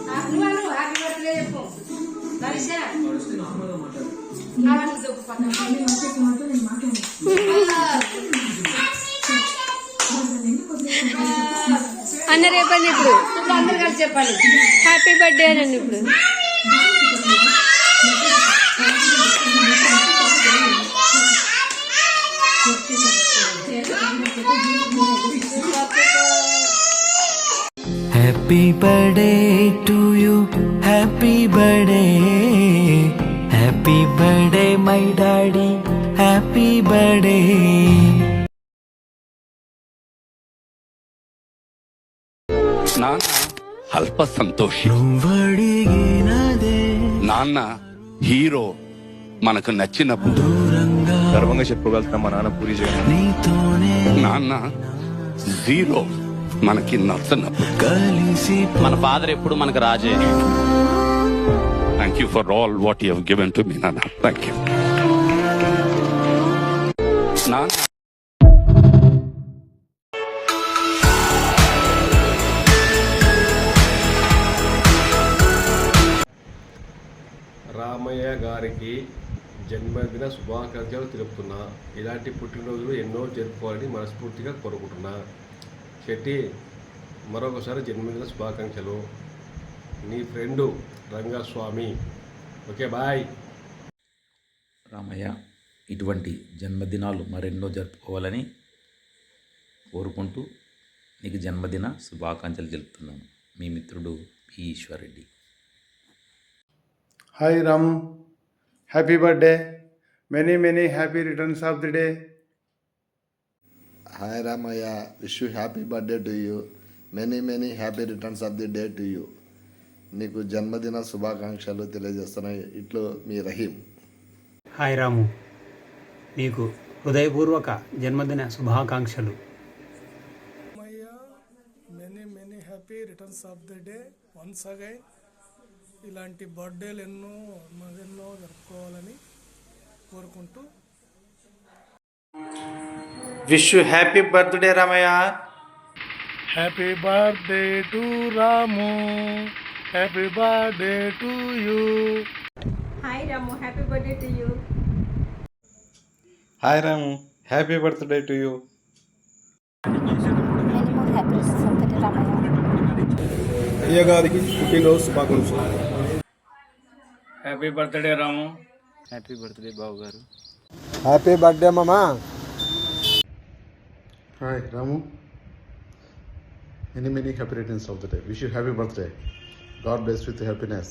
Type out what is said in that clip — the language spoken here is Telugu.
హ్యాపీ బర్త్డే చెప్పు అన్న రేపండి ఇప్పుడు అందరు కలిసి చెప్పాలి హ్యాపీ బర్త్డే అనండి ఇప్పుడు. Happy birthday to you, happy birthday, happy birthday my daddy, happy birthday. నాన్న అల్ప సంతోషి, నువ్వడిగినదే నాన్న హీరో. మనకు నచ్చినప్పుడు గర్వంగా చెప్పుకోగలుగుతాం మా నాన్న పూరి జగన్. నీతోనే నాన్న జీరో మనకి నచ్చనప్పుడు. కలిసి మన ఫాదర్ ఎప్పుడు మనకు రాజే. Thank you for all what you have given to me నాన్న. థ్యాంక్ యూ నాన్న. రామయ్య గారికి జన్మదిన శుభాకాంక్షలు తెలుపుతున్నా. ఇలాంటి పుట్టినరోజులు ఎన్నో జరుపుకోవాలని మనస్ఫూర్తిగా కోరుకుంటున్నా. శెట్టి, మరొకసారి జన్మదిన శుభాకాంక్షలు. నీ friend Rangaswamy. Okay, bye. Ramaiah ఇటువంటి జన్మదినాలు మరెన్నో జరుపుకోవాలని కోరుకుంటూ నీకు జన్మదిన శుభాకాంక్షలు తెలుపుతున్నాను. మీ మిత్రుడు P. Eshwar Reddy. Hi Ram, happy birthday. Many happy returns of the day. Hi Ramaya, wish you happy birthday to you. Many happy returns of the day to you. నీకు జన్మదిన శుభాకాంక్షలు తెలియజేస్తున్నాయి. ఇట్లు మీ రహీం. హాయ్ రాము, నీకు హృదయపూర్వక జన్మదిన శుభాకాంక్షలు. Many happy returns of the day once again. ఇలాంటి బర్త్డేలు ఎన్నో జరుపుకోవాలని కోరుకుంటూ Wish you happy birthday Ramaya. Happy birthday to Ramu, happy birthday to you. Hi Ramu, happy birthday to you. Hi Ram, happy birthday to you. అయ్య గారికి పుట్టినరోజు శుభాకాంక్షలు. హ్యాపీ బర్త్డే రాము. హ్యాపీ బర్త్డే బాబు గారు. హ్యాపీ బర్త్డే మామా. Hi Ramu. Many happy returns of the day. Wish you happy birthday. God bless with happiness.